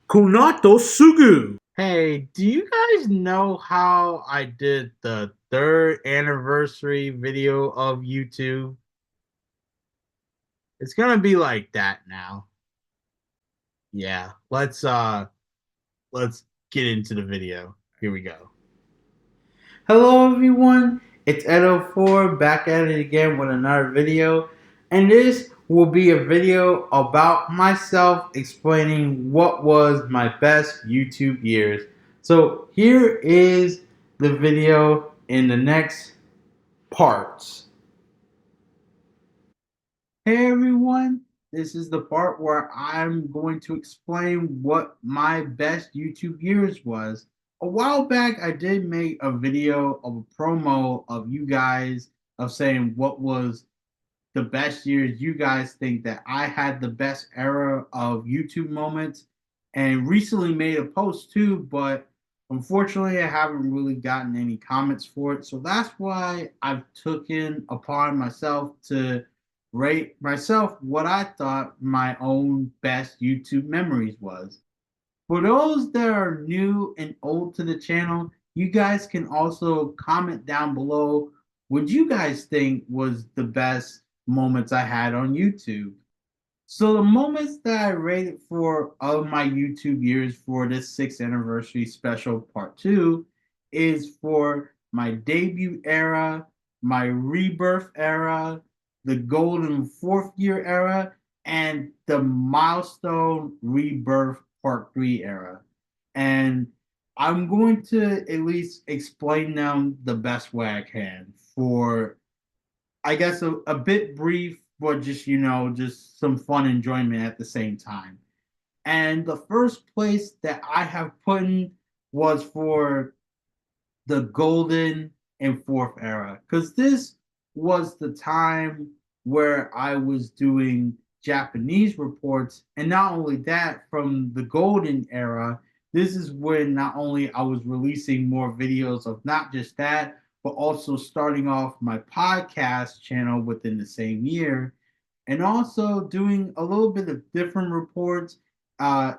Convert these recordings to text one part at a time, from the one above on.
Kunato Sugu. Hey, do you guys know how I did the third anniversary video of YouTube? It's gonna be like that now. Yeah, let's get into the video. Here we go. Hello everyone, it's Edo4 back at it again with another video, and this will be a video about myself explaining what was my best YouTube years. So here is the video in the next parts. Hey everyone, this is the part where I'm going to explain what my best YouTube years was. A while back, I did make a video of a promo of you guys of saying what was the best years you guys think that I had the best era of YouTube moments, and recently made a post too, but unfortunately I haven't really gotten any comments for it. So that's why I've taken upon myself to rate myself what I thought my own best YouTube memories was. For those that are new and old to the channel, you guys can also comment down below what you guys think was the best moments I had on YouTube. So the moments that I rated for of my YouTube years for this 6th anniversary special part 2 is for my debut era, my rebirth era, the golden 4th year era, and the milestone rebirth part 3 era. And I'm going to at least explain them the best way I can for, I guess, a bit brief, but just, just some fun enjoyment at the same time. And the first place that I have put in was for the golden and 4th era, because this was the time where I was doing Japanese reports. And not only that, from the golden era, this is when not only I was releasing more videos of not just that, but also starting off my podcast channel within the same year, and also doing a little bit of different reports, uh,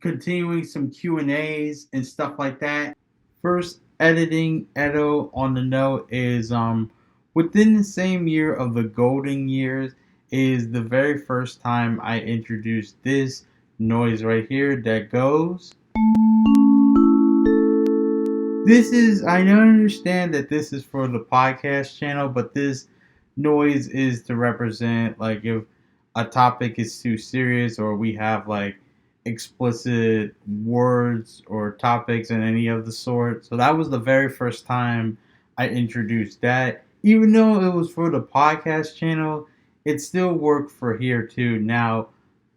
continuing some Q&As and stuff like that. First editing Edo on the note is within the same year of the golden years is the very first time I introduced this noise right here that goes. This is, I understand that this is for the podcast channel, but this noise is to represent like if a topic is too serious or we have like explicit words or topics in any of the sort. So that was the very first time I introduced that. Even though it was for the podcast channel, it still worked for here too. Now,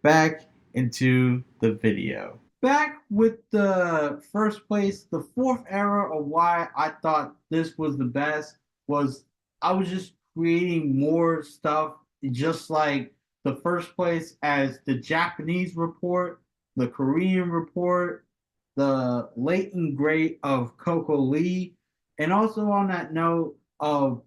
back into the video. Back with the first place, the 4th era of why I thought this was the best was I was just creating more stuff, just like the first place as the Japanese report, the Korean report, the late and great of Coco Lee, and also on that note of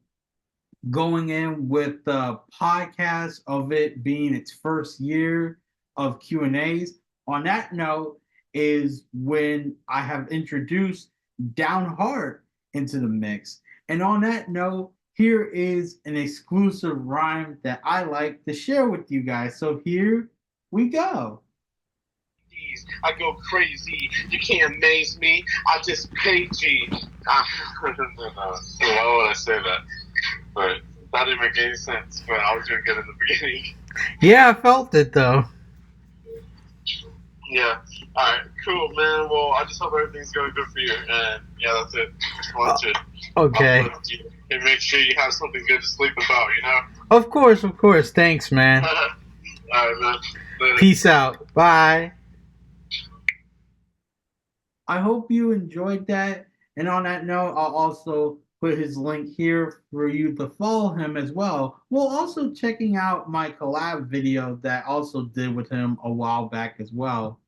going in with the podcast of it being its first year of Q&As. On that note is when I have introduced Downheart into the mix. And on that note, here is an exclusive rhyme that I like to share with you guys. So here we go. I go crazy. You can't amaze me. I just pay G. Why would I say that? But that didn't make any sense. But I was doing good in the beginning. Yeah, I felt it though. Yeah. All right. Cool, man. Well, I just hope everything's going good for you. And yeah, that's it. Just wanted to Okay. and make sure you have something good to sleep about. You know. Of course, of course. Thanks, man. All right, man. Later. Peace out. Bye. I hope you enjoyed that. And on that note, I'll also put his link here for you to follow him as well. Well, also checking out my collab video that I also did with him a while back as well.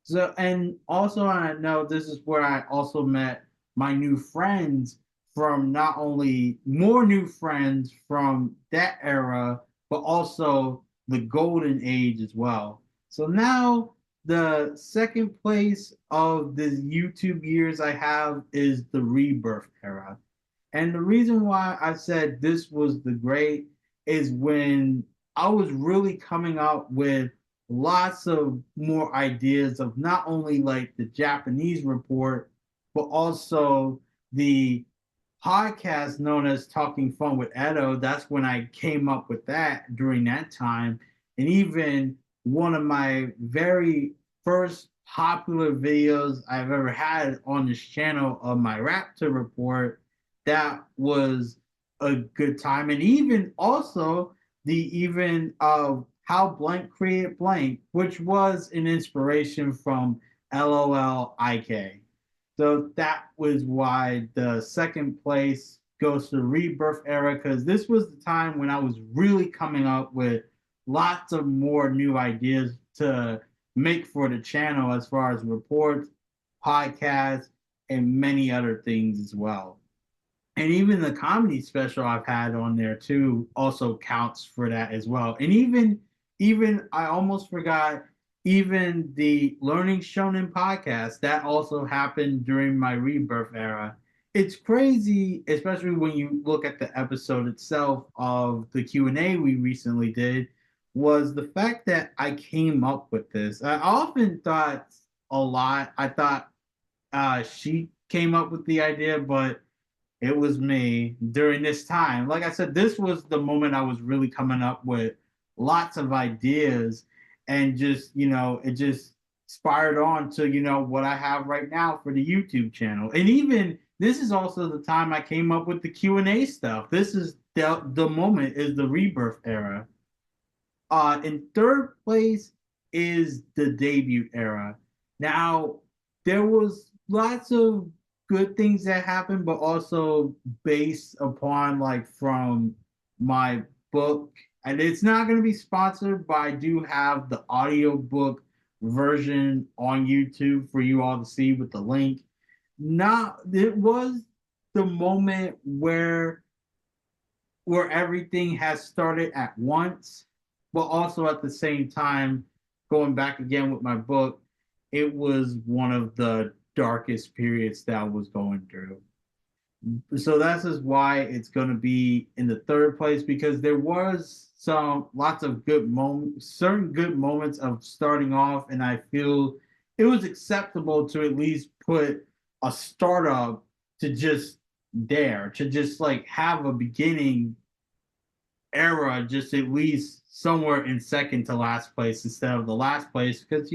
So, and also on that note, this is where I also met my new friends from not only more new friends from that era, but also the golden age as well. So now the second place of the YouTube years I have is the Rebirth era. And the reason why I said this was the great is when I was really coming up with lots of more ideas of not only like the Japanese report, but also the podcast known as Talking Fun with Edo. That's when I came up with that during that time. And even one of my very first popular videos I've ever had on this channel of my Raptor report, that was a good time. And even also the even of how blank created blank, which was an inspiration from LOLIK. So that was why the second place goes to the Rebirth era, because this was the time when I was really coming up with lots of more new ideas to make for the channel as far as reports, podcasts, and many other things as well. And even the comedy special I've had on there too also counts for that as well. And even I almost forgot, even the Learning Shonen podcast that also happened during my Rebirth era. It's crazy, especially when you look at the episode itself of the Q&A we recently did, was the fact that I came up with this. I often thought a lot. I thought she came up with the idea, but it was me during this time. Like I said, this was the moment I was really coming up with lots of ideas, and just, it just inspired on to, what I have right now for the YouTube channel. And even this is also the time I came up with the Q&A stuff. This is the moment is the Rebirth era. In third place is the debut era. Now, there was lots of good things that happened, but also based upon like from my book. And it's not going to be sponsored, but I do have the audiobook version on YouTube for you all to see with the link. Now, it was the moment where everything has started at once, but also at the same time, going back again with my book, it was one of the darkest periods that I was going through. So that's just why it's going to be in the third place, because there was some lots of good moments, certain good moments of starting off, and I feel it was acceptable to at least put a startup to just to just like have a beginning era, just at least somewhere in second to last place instead of the last place, because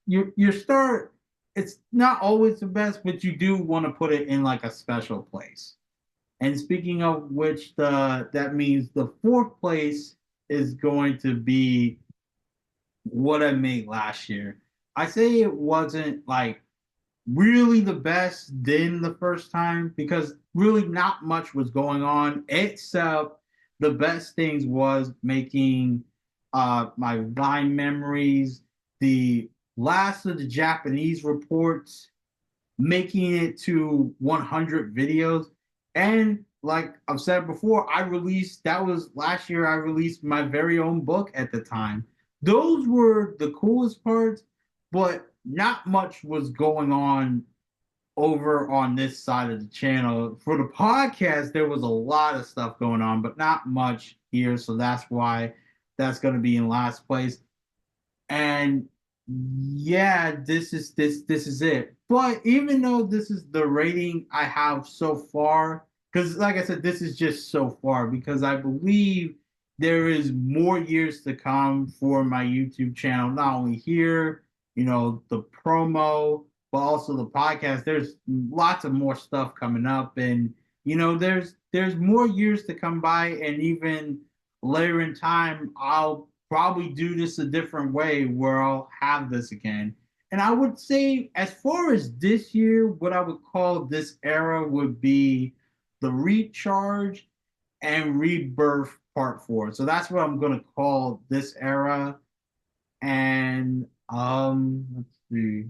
your start, it's not always the best, but you do want to put it in like a special place. And speaking of which, that means the fourth place is going to be what I made last year. I say it wasn't like really the best than the first time, because really not much was going on, except the best things was making my Vine memories, the last of the Japanese reports, making it to 100 videos. And like I've said before, that was last year, I released my very own book at the time. Those were the coolest parts, but not much was going on over on this side of the channel. For the podcast, there was a lot of stuff going on, but not much here. So that's why that's going to be in last place. And yeah, this is it. But even though this is the rating I have so far, because like I said, this is just so far, because I believe there is more years to come for my YouTube channel, not only here, the promo, but also the podcast. There's lots of more stuff coming up, and there's more years to come by, and even later in time, I'll probably do this a different way where I'll have this again. And I would say, as far as this year, what I would call this era would be the Recharge and Rebirth Part 4. So that's what I'm going to call this era. And let's see.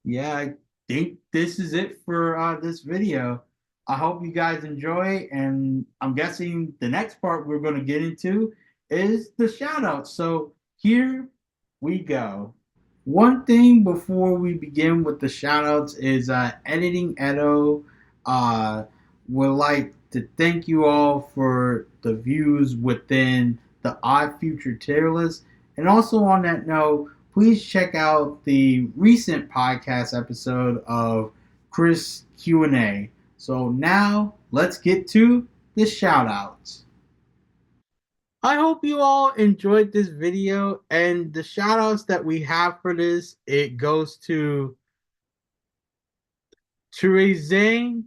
Yeah, I think this is it for this video. I hope you guys enjoy, and I'm guessing the next part we're going to get into is the shout out. So here we go. One thing before we begin with the shoutouts is Editing Edo would like to thank you all for the views within the Odd Future tier list. And also on that note, please check out the recent podcast episode of Chris Q&A. So now let's get to the shoutouts. I hope you all enjoyed this video, and the shoutouts that we have for this, it goes to Tzuyang,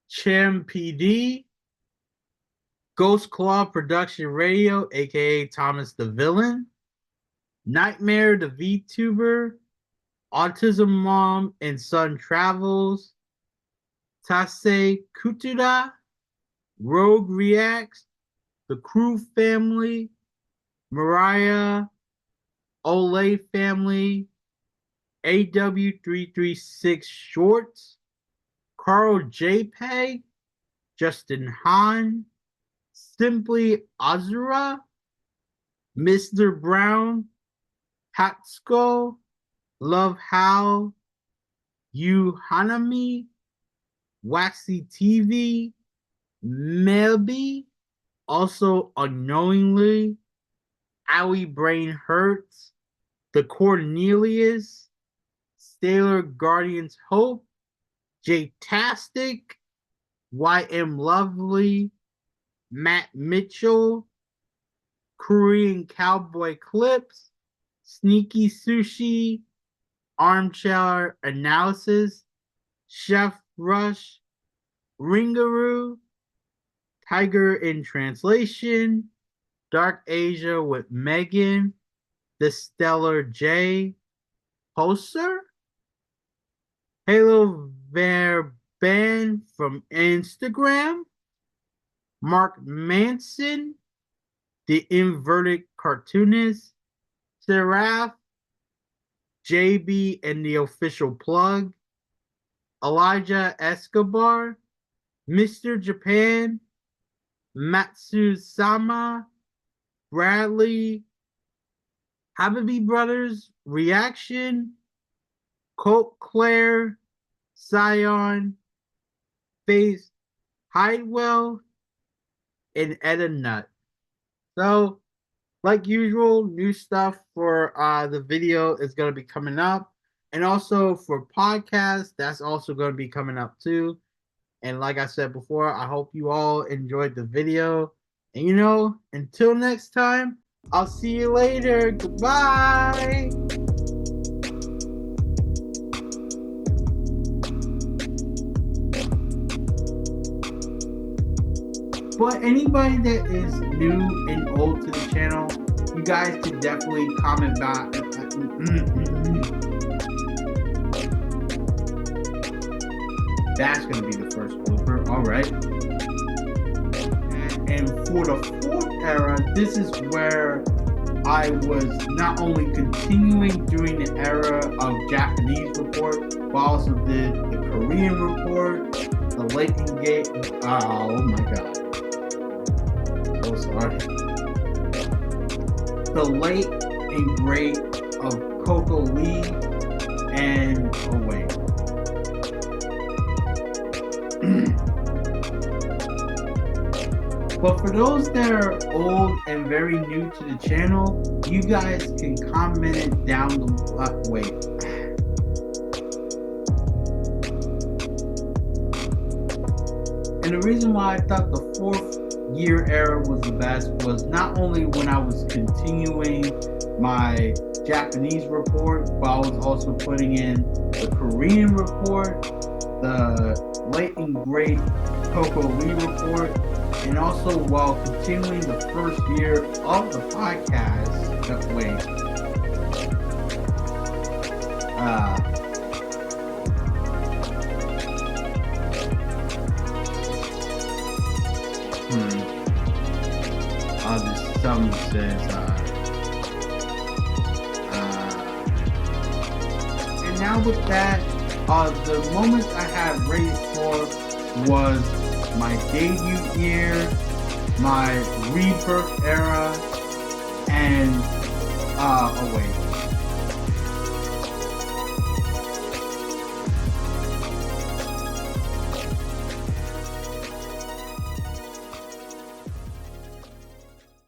Cham PD, Ghost Claw Production Radio, aka Thomas the Villain, Nightmare the VTuber, Autism Mom and Son Travels, Taisei Kikuta, Rouge Reacts, the Krew Family, Mariah, Ole Family, AW336 Shorts, Carl Jpeg, Justin Han, Simply Azura, Mr. Brown, Hatsko, Love How, You Hanami, Waxy TV, Melby, also Unknowingly, Owie Brain Hurts, The Cornelius, Sailor Guardians Hope, J-Tastic, YM Lovely, Matt Mitchell, Korean Cowboy Clips, Sneaky Sushi, Armchair Analysis, Chef Rush, Ringaroo, Tiger in Translation, Dark Asia with Megan, The Stellar J, Poster, Halo Verban from Instagram, Mark Manson, The Inverted Cartoonist, Seraph, JB and the Official Plug, Elijah Escobar, Mr. Japan, Matsu-sama, Bradley, Habibi Brothers, Reaction, Colt Claire, Scion, Faith Hidewell, and Etta Nut. So, like usual, new stuff for the video is going to be coming up. And also for podcasts, that's also going to be coming up too. And like I said before, I hope you all enjoyed the video. And until next time, I'll see you later. Goodbye. But anybody that is new and old to the channel, you guys can definitely comment back. That's going to be the first blooper. All right. And for the fourth era, this is where I was not only continuing during the era of Japanese report, but also did the Korean report, the late and gate. Oh my god. So sorry. The late and great of Coco Lee and oh wait. But for those that are old and very new to the channel, you guys can comment it down the wait. And the reason why I thought the fourth year era was the best was not only when I was continuing my Japanese report, but I was also putting in the Korean report, the late and great Coco Lee report, and also while continuing the first year of the podcast. Someone says, and now with that, the moments I had rated for was my debut year, my rebirth era, and oh wait,